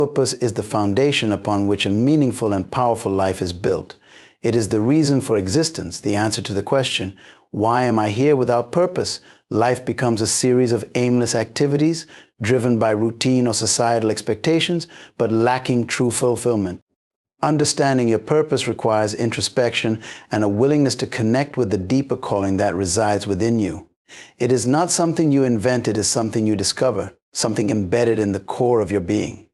Purpose is the foundation upon which a meaningful and powerful life is built. It is the reason for existence, the answer to the question, why am I here without purpose? Life becomes a series of aimless activities, driven by routine or societal expectations, but lacking true fulfillment. Understanding your purpose requires introspection and a willingness to connect with the deeper calling that resides within you. It is not something you invent, it is something you discover, something embedded in the core of your being.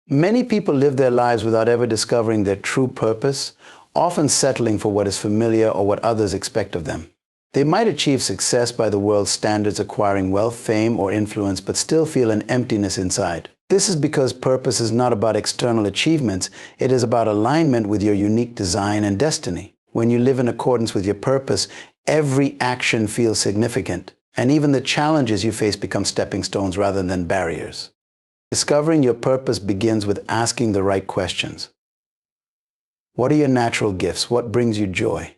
Many people live their lives without ever discovering their true purpose, often settling for what is familiar or what others expect of them. They might achieve success by the world's standards, acquiring wealth, fame, or influence, but still feel an emptiness inside. This is because purpose is not about external achievements, it is about alignment with your unique design and destiny. When you live in accordance with your purpose, every action feels significant, and even the challenges you face become stepping stones rather than barriers. Discovering your purpose begins with asking the right questions. What are your natural gifts? What brings you joy?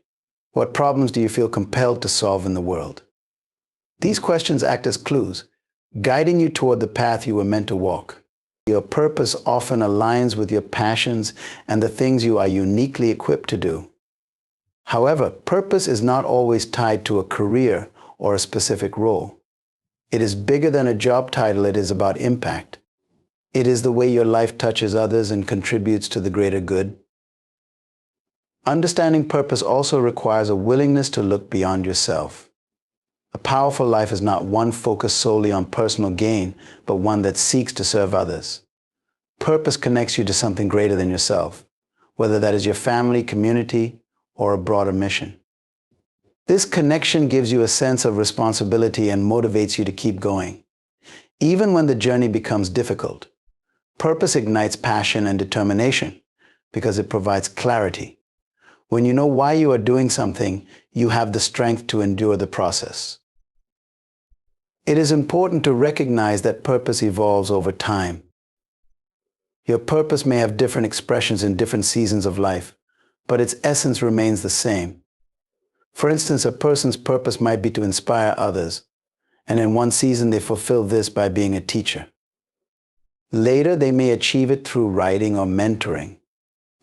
What problems do you feel compelled to solve in the world? These questions act as clues, guiding you toward the path you were meant to walk. Your purpose often aligns with your passions and the things you are uniquely equipped to do. However, purpose is not always tied to a career or a specific role. It is bigger than a job title, it is about impact. It is the way your life touches others and contributes to the greater good. Understanding purpose also requires a willingness to look beyond yourself. A powerful life is not one focused solely on personal gain, but one that seeks to serve others. Purpose connects you to something greater than yourself, whether that is your family, community, or a broader mission. This connection gives you a sense of responsibility and motivates you to keep going. Even when the journey becomes difficult, purpose ignites passion and determination because it provides clarity. When you know why you are doing something, you have the strength to endure the process. It is important to recognize that purpose evolves over time. Your purpose may have different expressions in different seasons of life, but its essence remains the same. For instance, a person's purpose might be to inspire others, and in one season they fulfill this by being a teacher. Later, they may achieve it through writing or mentoring.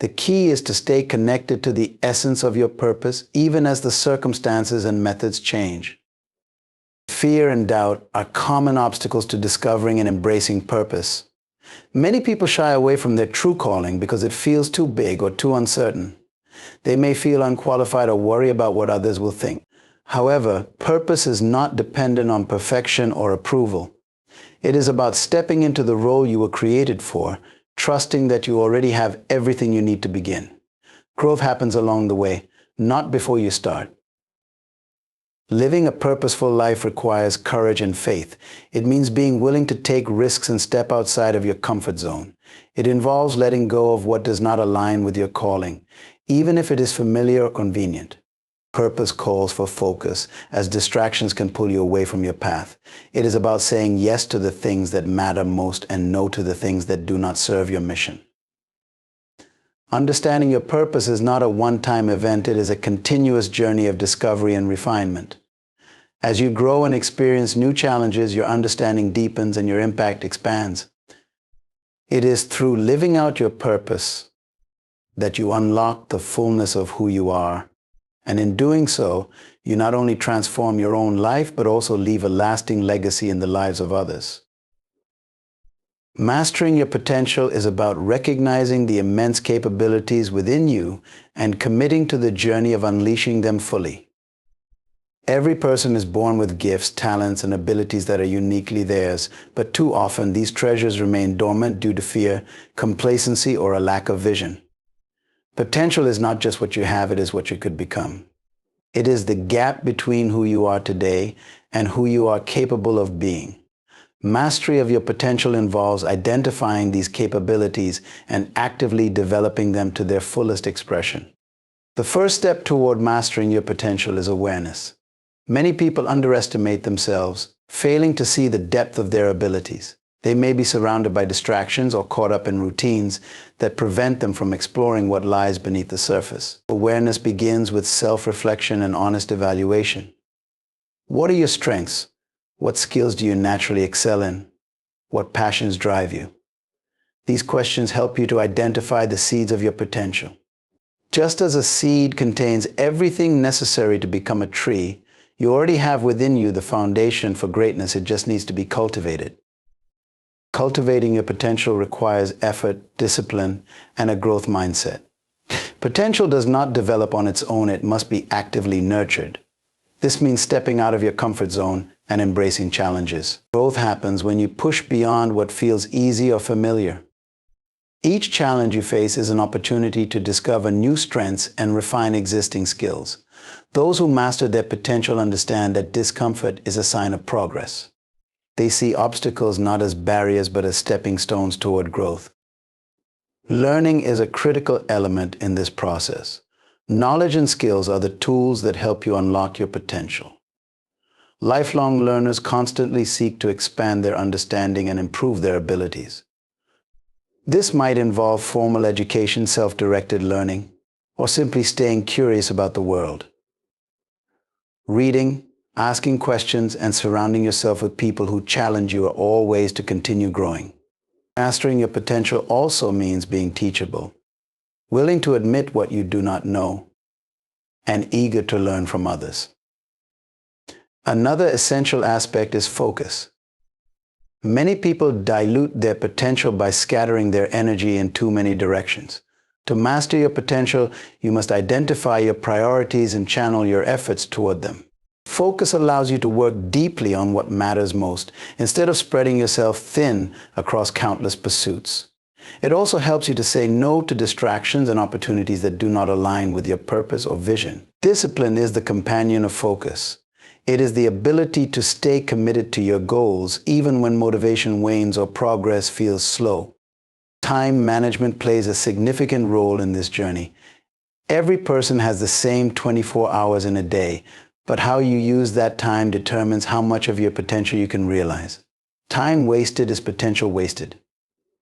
The key is to stay connected to the essence of your purpose, even as the circumstances and methods change. Fear and doubt are common obstacles to discovering and embracing purpose. Many people shy away from their true calling because it feels too big or too uncertain. They may feel unqualified or worry about what others will think. However, purpose is not dependent on perfection or approval. It is about stepping into the role you were created for, trusting that you already have everything you need to begin. Growth happens along the way, not before you start. Living a purposeful life requires courage and faith. It means being willing to take risks and step outside of your comfort zone. It involves letting go of what does not align with your calling, even if it is familiar or convenient. Purpose calls for focus, as distractions can pull you away from your path. It is about saying yes to the things that matter most and no to the things that do not serve your mission. Understanding your purpose is not a one-time event, it is a continuous journey of discovery and refinement. As you grow and experience new challenges, your understanding deepens and your impact expands. It is through living out your purpose that you unlock the fullness of who you are. And in doing so, you not only transform your own life, but also leave a lasting legacy in the lives of others. Mastering your potential is about recognizing the immense capabilities within you and committing to the journey of unleashing them fully. Every person is born with gifts, talents, and abilities that are uniquely theirs, but too often these treasures remain dormant due to fear, complacency, or a lack of vision. Potential is not just what you have, it is what you could become. It is the gap between who you are today and who you are capable of being. Mastery of your potential involves identifying these capabilities and actively developing them to their fullest expression. The first step toward mastering your potential is awareness. Many people underestimate themselves, failing to see the depth of their abilities. They may be surrounded by distractions or caught up in routines that prevent them from exploring what lies beneath the surface. Awareness begins with self-reflection and honest evaluation. What are your strengths? What skills do you naturally excel in? What passions drive you? These questions help you to identify the seeds of your potential. Just as a seed contains everything necessary to become a tree, you already have within you the foundation for greatness. It just needs to be cultivated. Cultivating your potential requires effort, discipline, and a growth mindset. Potential does not develop on its own. It must be actively nurtured. This means stepping out of your comfort zone and embracing challenges. Growth happens when you push beyond what feels easy or familiar. Each challenge you face is an opportunity to discover new strengths and refine existing skills. Those who master their potential understand that discomfort is a sign of progress. They see obstacles not as barriers but as stepping stones toward growth. Learning is a critical element in this process. Knowledge and skills are the tools that help you unlock your potential. Lifelong learners constantly seek to expand their understanding and improve their abilities. This might involve formal education, self-directed learning, or simply staying curious about the world. Reading, asking questions, and surrounding yourself with people who challenge you are all ways to continue growing. Mastering your potential also means being teachable, willing to admit what you do not know, and eager to learn from others. Another essential aspect is focus. Many people dilute their potential by scattering their energy in too many directions. To master your potential, you must identify your priorities and channel your efforts toward them. Focus allows you to work deeply on what matters most, instead of spreading yourself thin across countless pursuits. It also helps you to say no to distractions and opportunities that do not align with your purpose or vision. Discipline is the companion of focus. It is the ability to stay committed to your goals even when motivation wanes or progress feels slow. Time management plays a significant role in this journey. Every person has the same 24 hours in a day, but how you use that time determines how much of your potential you can realize. Time wasted is potential wasted.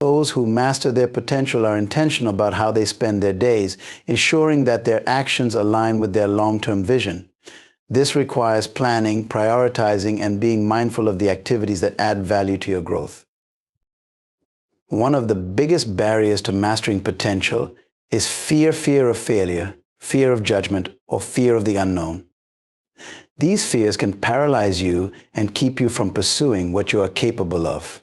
Those who master their potential are intentional about how they spend their days, ensuring that their actions align with their long-term vision. This requires planning, prioritizing, and being mindful of the activities that add value to your growth. One of the biggest barriers to mastering potential is fear of failure, fear of judgment, or fear of the unknown. These fears can paralyze you and keep you from pursuing what you are capable of.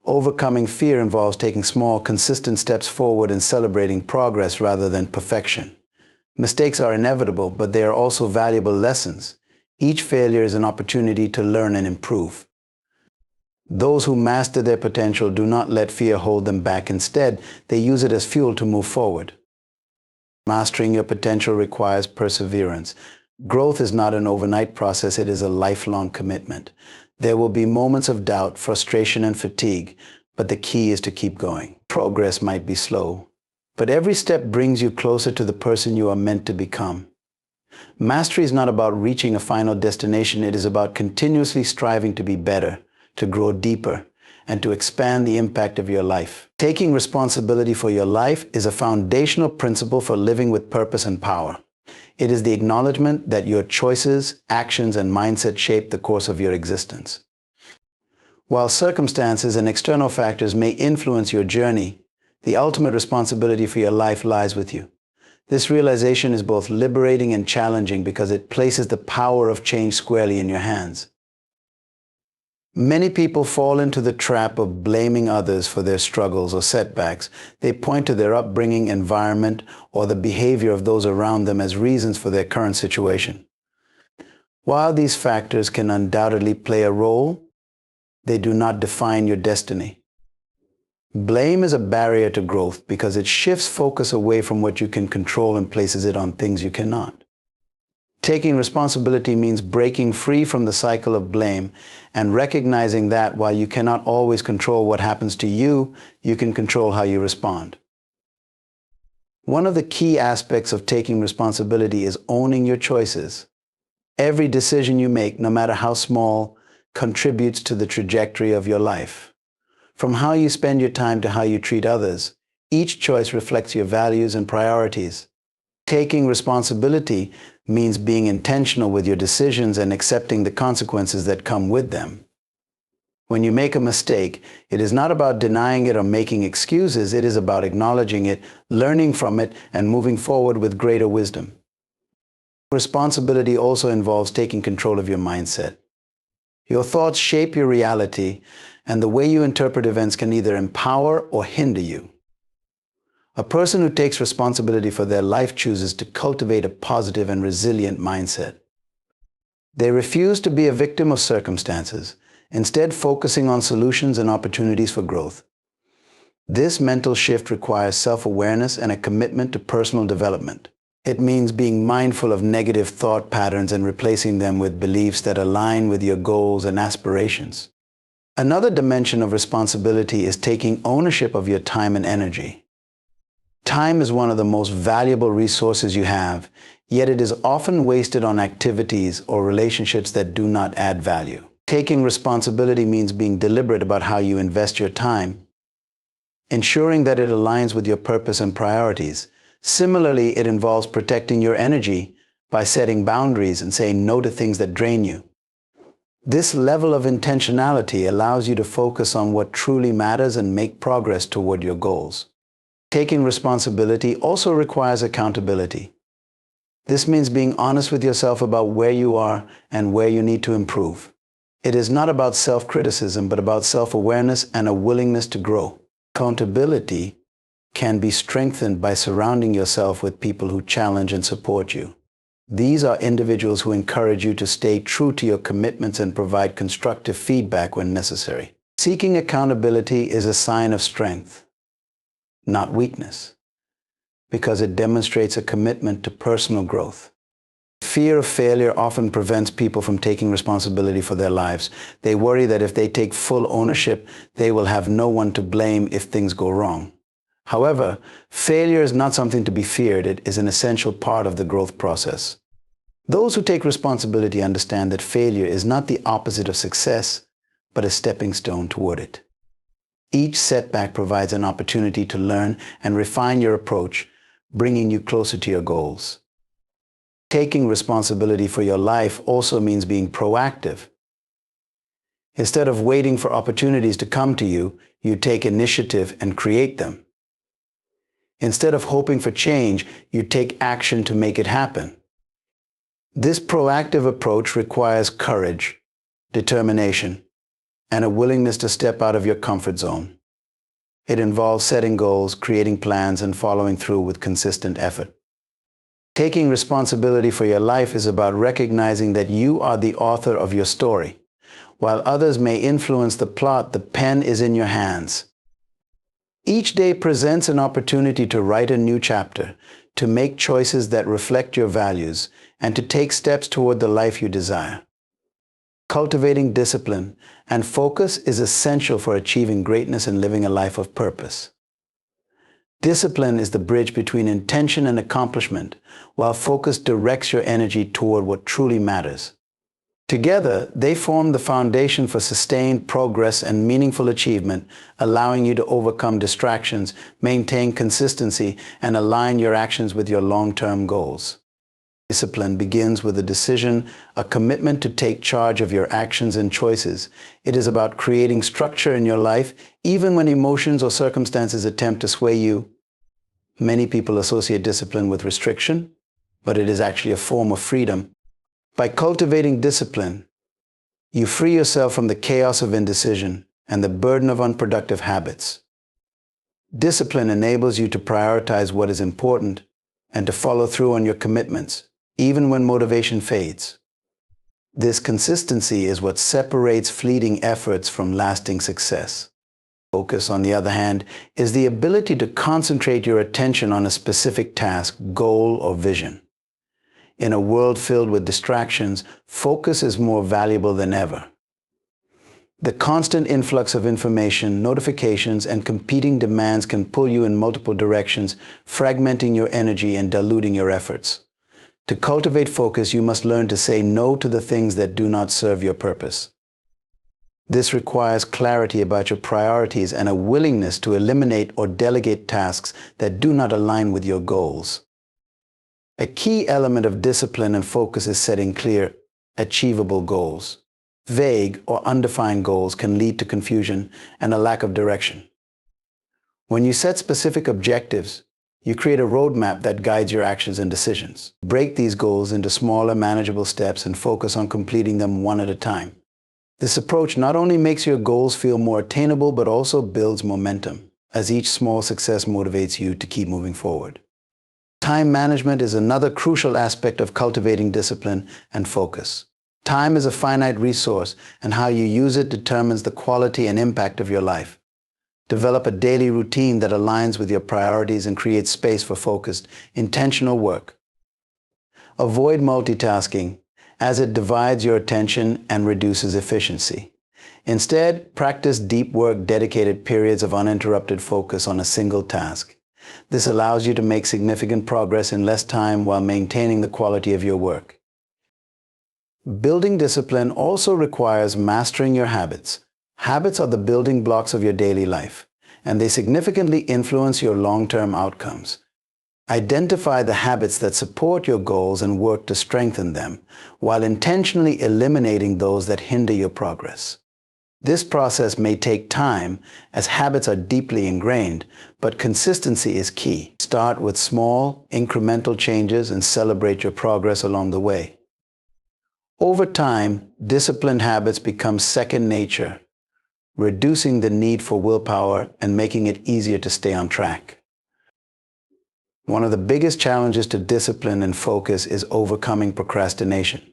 Overcoming fear involves taking small, consistent steps forward and celebrating progress rather than perfection. Mistakes are inevitable, but they are also valuable lessons. Each failure is an opportunity to learn and improve. Those who master their potential do not let fear hold them back. Instead, they use it as fuel to move forward. Mastering your potential requires perseverance. Growth is not an overnight process, it is a lifelong commitment. There will be moments of doubt, frustration, and fatigue, but the key is to keep going. Progress might be slow, but every step brings you closer to the person you are meant to become. Mastery is not about reaching a final destination, it is about continuously striving to be better, to grow deeper, and to expand the impact of your life. Taking responsibility for your life is a foundational principle for living with purpose and power. It is the acknowledgement that your choices, actions, and mindset shape the course of your existence. While circumstances and external factors may influence your journey, the ultimate responsibility for your life lies with you. This realization is both liberating and challenging because it places the power of change squarely in your hands. Many people fall into the trap of blaming others for their struggles or setbacks. They point to their upbringing, environment, or the behavior of those around them as reasons for their current situation. While these factors can undoubtedly play a role, they do not define your destiny. Blame is a barrier to growth because it shifts focus away from what you can control and places it on things you cannot. Taking responsibility means breaking free from the cycle of blame and recognizing that while you cannot always control what happens to you, you can control how you respond. One of the key aspects of taking responsibility is owning your choices. Every decision you make, no matter how small, contributes to the trajectory of your life. From how you spend your time to how you treat others, each choice reflects your values and priorities. Taking responsibility means being intentional with your decisions and accepting the consequences that come with them. When you make a mistake, it is not about denying it or making excuses. It is about acknowledging it, learning from it, and moving forward with greater wisdom. Responsibility also involves taking control of your mindset. Your thoughts shape your reality, and the way you interpret events can either empower or hinder you. A person who takes responsibility for their life chooses to cultivate a positive and resilient mindset. They refuse to be a victim of circumstances, instead focusing on solutions and opportunities for growth. This mental shift requires self-awareness and a commitment to personal development. It means being mindful of negative thought patterns and replacing them with beliefs that align with your goals and aspirations. Another dimension of responsibility is taking ownership of your time and energy. Time is one of the most valuable resources you have, yet it is often wasted on activities or relationships that do not add value. Taking responsibility means being deliberate about how you invest your time, ensuring that it aligns with your purpose and priorities. Similarly, it involves protecting your energy by setting boundaries and saying no to things that drain you. This level of intentionality allows you to focus on what truly matters and make progress toward your goals. Taking responsibility also requires accountability. This means being honest with yourself about where you are and where you need to improve. It is not about self-criticism, but about self-awareness and a willingness to grow. Accountability can be strengthened by surrounding yourself with people who challenge and support you. These are individuals who encourage you to stay true to your commitments and provide constructive feedback when necessary. Seeking accountability is a sign of strength, not weakness, because it demonstrates a commitment to personal growth. Fear of failure often prevents people from taking responsibility for their lives. They worry that if they take full ownership, they will have no one to blame if things go wrong. However, failure is not something to be feared. It is an essential part of the growth process. Those who take responsibility understand that failure is not the opposite of success, but a stepping stone toward it. Each setback provides an opportunity to learn and refine your approach, bringing you closer to your goals. Taking responsibility for your life also means being proactive. Instead of waiting for opportunities to come to you, you take initiative and create them. Instead of hoping for change, you take action to make it happen. This proactive approach requires courage, determination, and a willingness to step out of your comfort zone. It involves setting goals, creating plans, and following through with consistent effort. Taking responsibility for your life is about recognizing that you are the author of your story. While others may influence the plot, the pen is in your hands. Each day presents an opportunity to write a new chapter, to make choices that reflect your values, and to take steps toward the life you desire. Cultivating discipline and focus is essential for achieving greatness and living a life of purpose. Discipline is the bridge between intention and accomplishment, while focus directs your energy toward what truly matters. Together, they form the foundation for sustained progress and meaningful achievement, allowing you to overcome distractions, maintain consistency, and align your actions with your long-term goals. Discipline begins with a decision, a commitment to take charge of your actions and choices. It is about creating structure in your life, even when emotions or circumstances attempt to sway you. Many people associate discipline with restriction, but it is actually a form of freedom. By cultivating discipline, you free yourself from the chaos of indecision and the burden of unproductive habits. Discipline enables you to prioritize what is important and to follow through on your commitments, even when motivation fades. This consistency is what separates fleeting efforts from lasting success. Focus, on the other hand, is the ability to concentrate your attention on a specific task, goal, or vision. In a world filled with distractions, focus is more valuable than ever. The constant influx of information, notifications, and competing demands can pull you in multiple directions, fragmenting your energy and diluting your efforts. To cultivate focus, you must learn to say no to the things that do not serve your purpose. This requires clarity about your priorities and a willingness to eliminate or delegate tasks that do not align with your goals. A key element of discipline and focus is setting clear, achievable goals. Vague or undefined goals can lead to confusion and a lack of direction. When you set specific objectives, you create a roadmap that guides your actions and decisions. Break these goals into smaller, manageable steps and focus on completing them one at a time. This approach not only makes your goals feel more attainable, but also builds momentum, as each small success motivates you to keep moving forward. Time management is another crucial aspect of cultivating discipline and focus. Time is a finite resource, and how you use it determines the quality and impact of your life. Develop a daily routine that aligns with your priorities and creates space for focused, intentional work. Avoid multitasking, as it divides your attention and reduces efficiency. Instead, practice deep work, dedicated periods of uninterrupted focus on a single task. This allows you to make significant progress in less time while maintaining the quality of your work. Building discipline also requires mastering your habits. Habits are the building blocks of your daily life, and they significantly influence your long-term outcomes. Identify the habits that support your goals and work to strengthen them, while intentionally eliminating those that hinder your progress. This process may take time, as habits are deeply ingrained, but consistency is key. Start with small, incremental changes and celebrate your progress along the way. Over time, disciplined habits become second nature, reducing the need for willpower and making it easier to stay on track. One of the biggest challenges to discipline and focus is overcoming procrastination.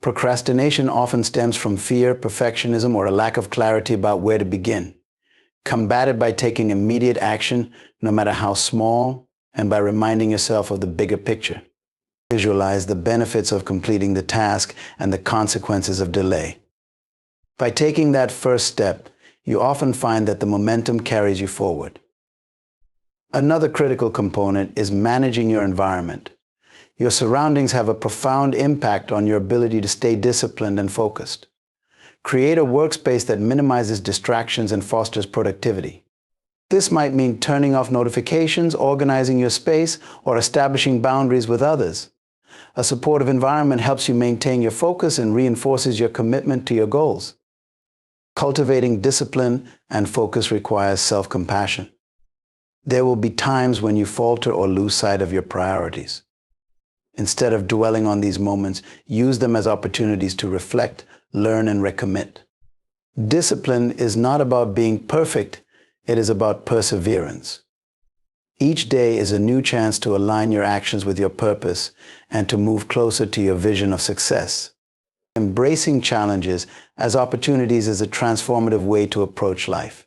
Procrastination often stems from fear, perfectionism, or a lack of clarity about where to begin. Combat it by taking immediate action, no matter how small, and by reminding yourself of the bigger picture. Visualize the benefits of completing the task and the consequences of delay. By taking that first step, you often find that the momentum carries you forward. Another critical component is managing your environment. Your surroundings have a profound impact on your ability to stay disciplined and focused. Create a workspace that minimizes distractions and fosters productivity. This might mean turning off notifications, organizing your space, or establishing boundaries with others. A supportive environment helps you maintain your focus and reinforces your commitment to your goals. Cultivating discipline and focus requires self-compassion. There will be times when you falter or lose sight of your priorities. Instead of dwelling on these moments, use them as opportunities to reflect, learn, and recommit. Discipline is not about being perfect, it is about perseverance. Each day is a new chance to align your actions with your purpose and to move closer to your vision of success. Embracing challenges as opportunities is a transformative way to approach life.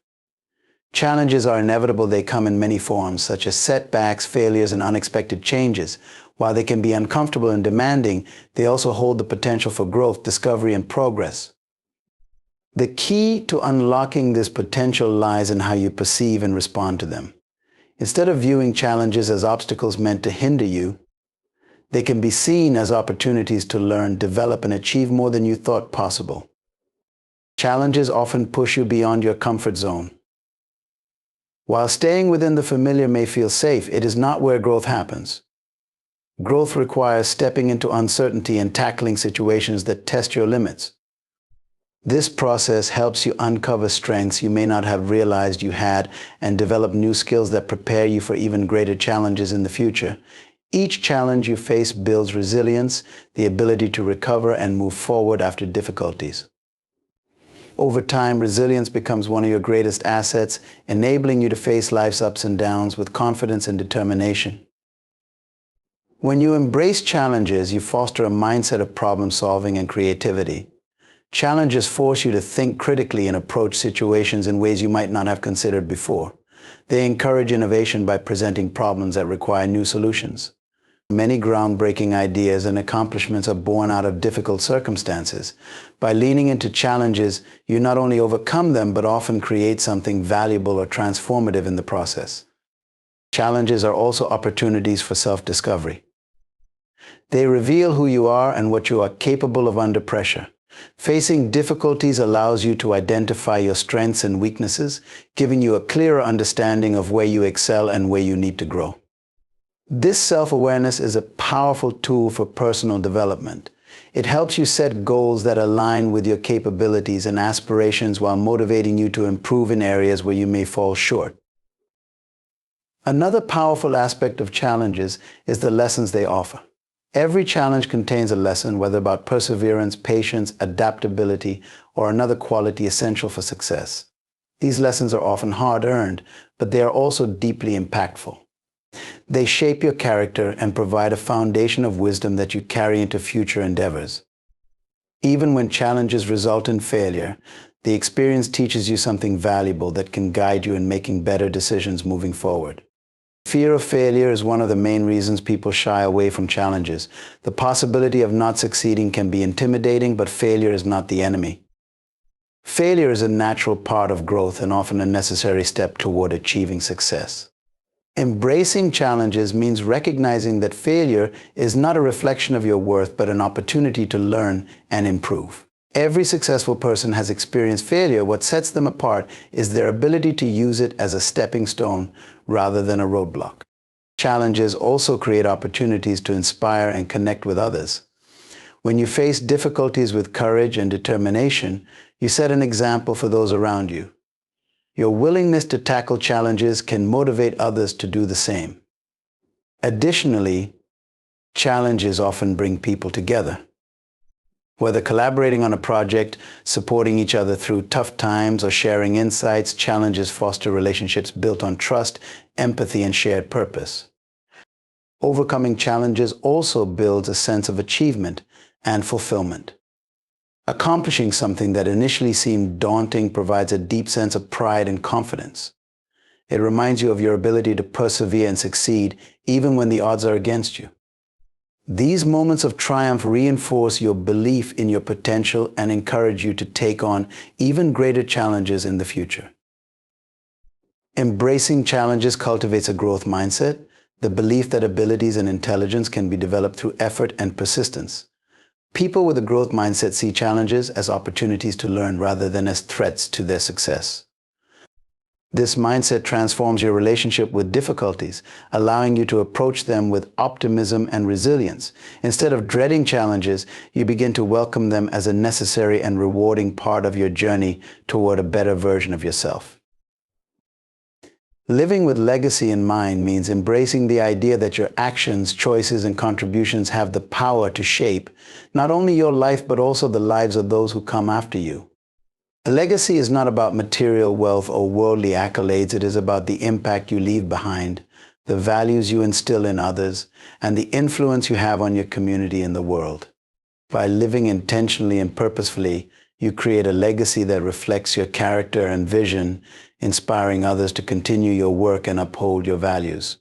Challenges are inevitable. They come in many forms, such as setbacks, failures, and unexpected changes. While they can be uncomfortable and demanding, they also hold the potential for growth, discovery, and progress. The key to unlocking this potential lies in how you perceive and respond to them. Instead of viewing challenges as obstacles meant to hinder you, they can be seen as opportunities to learn, develop, and achieve more than you thought possible. Challenges often push you beyond your comfort zone. While staying within the familiar may feel safe, it is not where growth happens. Growth requires stepping into uncertainty and tackling situations that test your limits. This process helps you uncover strengths you may not have realized you had and develop new skills that prepare you for even greater challenges in the future. Each challenge you face builds resilience, the ability to recover and move forward after difficulties. Over time, resilience becomes one of your greatest assets, enabling you to face life's ups and downs with confidence and determination. When you embrace challenges, you foster a mindset of problem solving and creativity. Challenges force you to think critically and approach situations in ways you might not have considered before. They encourage innovation by presenting problems that require new solutions. Many groundbreaking ideas and accomplishments are born out of difficult circumstances. By leaning into challenges, you not only overcome them, but often create something valuable or transformative in the process. Challenges are also opportunities for self-discovery. They reveal who you are and what you are capable of under pressure. Facing difficulties allows you to identify your strengths and weaknesses, giving you a clearer understanding of where you excel and where you need to grow. This self-awareness is a powerful tool for personal development. It helps you set goals that align with your capabilities and aspirations while motivating you to improve in areas where you may fall short. Another powerful aspect of challenges is the lessons they offer. Every challenge contains a lesson, whether about perseverance, patience, adaptability, or another quality essential for success. These lessons are often hard-earned, but they are also deeply impactful. They shape your character and provide a foundation of wisdom that you carry into future endeavors. Even when challenges result in failure, the experience teaches you something valuable that can guide you in making better decisions moving forward. Fear of failure is one of the main reasons people shy away from challenges. The possibility of not succeeding can be intimidating, but failure is not the enemy. Failure is a natural part of growth and often a necessary step toward achieving success. Embracing challenges means recognizing that failure is not a reflection of your worth, but an opportunity to learn and improve. Every successful person has experienced failure. What sets them apart is their ability to use it as a stepping stone rather than a roadblock. Challenges also create opportunities to inspire and connect with others. When you face difficulties with courage and determination, you set an example for those around you. Your willingness to tackle challenges can motivate others to do the same. Additionally, challenges often bring people together. Whether collaborating on a project, supporting each other through tough times, or sharing insights, challenges foster relationships built on trust, empathy, and shared purpose. Overcoming challenges also builds a sense of achievement and fulfillment. Accomplishing something that initially seemed daunting provides a deep sense of pride and confidence. It reminds you of your ability to persevere and succeed even when the odds are against you. These moments of triumph reinforce your belief in your potential and encourage you to take on even greater challenges in the future. Embracing challenges cultivates a growth mindset, the belief that abilities and intelligence can be developed through effort and persistence. People with a growth mindset see challenges as opportunities to learn rather than as threats to their success. This mindset transforms your relationship with difficulties, allowing you to approach them with optimism and resilience. Instead of dreading challenges, you begin to welcome them as a necessary and rewarding part of your journey toward a better version of yourself. Living with legacy in mind means embracing the idea that your actions, choices, and contributions have the power to shape not only your life but also the lives of those who come after you. A legacy is not about material wealth or worldly accolades. It is about the impact you leave behind, the values you instill in others, and the influence you have on your community and the world. By living intentionally and purposefully, you create a legacy that reflects your character and vision, inspiring others to continue your work and uphold your values.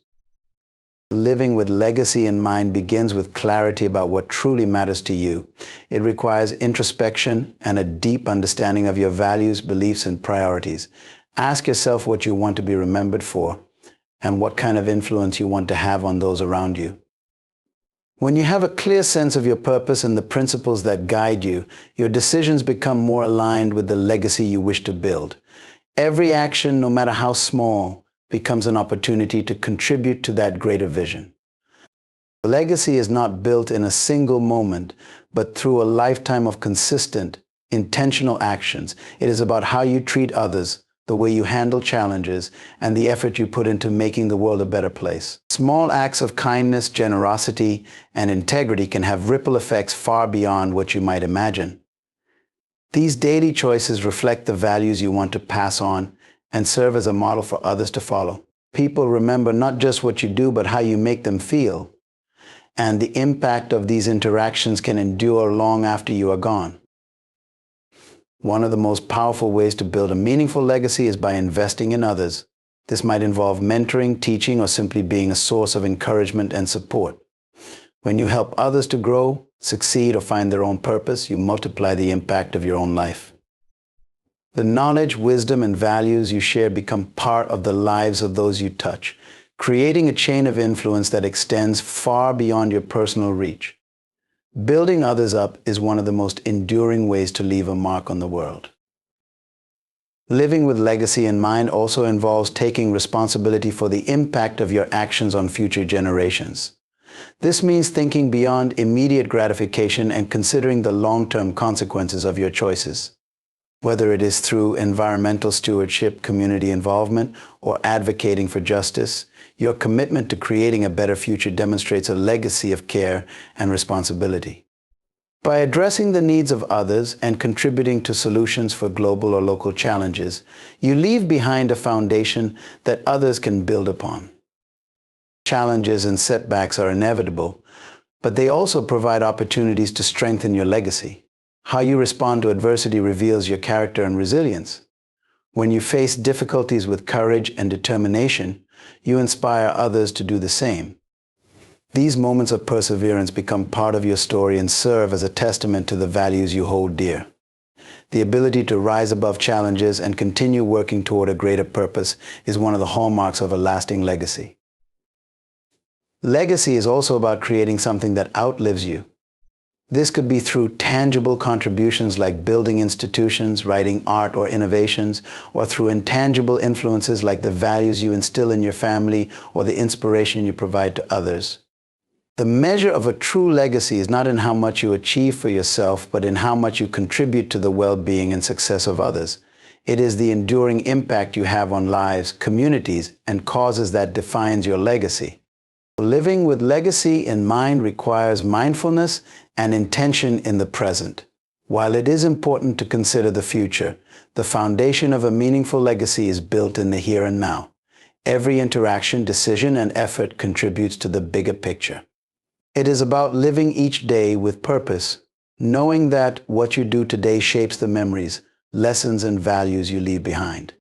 Living with legacy in mind begins with clarity about what truly matters to you. It requires introspection and a deep understanding of your values, beliefs, and priorities. Ask yourself what you want to be remembered for and what kind of influence you want to have on those around you. When you have a clear sense of your purpose and the principles that guide you, your decisions become more aligned with the legacy you wish to build. Every action, no matter how small, becomes an opportunity to contribute to that greater vision. Legacy is not built in a single moment, but through a lifetime of consistent, intentional actions. It is about how you treat others, the way you handle challenges, and the effort you put into making the world a better place. Small acts of kindness, generosity, and integrity can have ripple effects far beyond what you might imagine. These daily choices reflect the values you want to pass on and serve as a model for others to follow. People remember not just what you do, but how you make them feel. And the impact of these interactions can endure long after you are gone. One of the most powerful ways to build a meaningful legacy is by investing in others. This might involve mentoring, teaching, or simply being a source of encouragement and support. When you help others to grow, succeed, or find their own purpose, you multiply the impact of your own life. The knowledge, wisdom, and values you share become part of the lives of those you touch, creating a chain of influence that extends far beyond your personal reach. Building others up is one of the most enduring ways to leave a mark on the world. Living with legacy in mind also involves taking responsibility for the impact of your actions on future generations. This means thinking beyond immediate gratification and considering the long-term consequences of your choices. Whether it is through environmental stewardship, community involvement, or advocating for justice, your commitment to creating a better future demonstrates a legacy of care and responsibility. By addressing the needs of others and contributing to solutions for global or local challenges, you leave behind a foundation that others can build upon. Challenges and setbacks are inevitable, but they also provide opportunities to strengthen your legacy. How you respond to adversity reveals your character and resilience. When you face difficulties with courage and determination, you inspire others to do the same. These moments of perseverance become part of your story and serve as a testament to the values you hold dear. The ability to rise above challenges and continue working toward a greater purpose is one of the hallmarks of a lasting legacy. Legacy is also about creating something that outlives you. This could be through tangible contributions like building institutions, writing art, or innovations, or through intangible influences like the values you instill in your family or the inspiration you provide to others. The measure of a true legacy is not in how much you achieve for yourself, but in how much you contribute to the well-being and success of others. It is the enduring impact you have on lives, communities, and causes that defines your legacy. Living with legacy in mind requires mindfulness and intention in the present. While it is important to consider the future, the foundation of a meaningful legacy is built in the here and now. Every interaction, decision, and effort contributes to the bigger picture. It is about living each day with purpose, knowing that what you do today shapes the memories, lessons, and values you leave behind.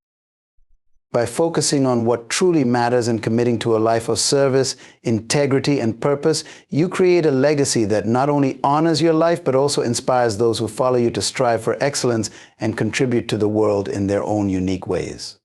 By focusing on what truly matters and committing to a life of service, integrity, and purpose, you create a legacy that not only honors your life, but also inspires those who follow you to strive for excellence and contribute to the world in their own unique ways.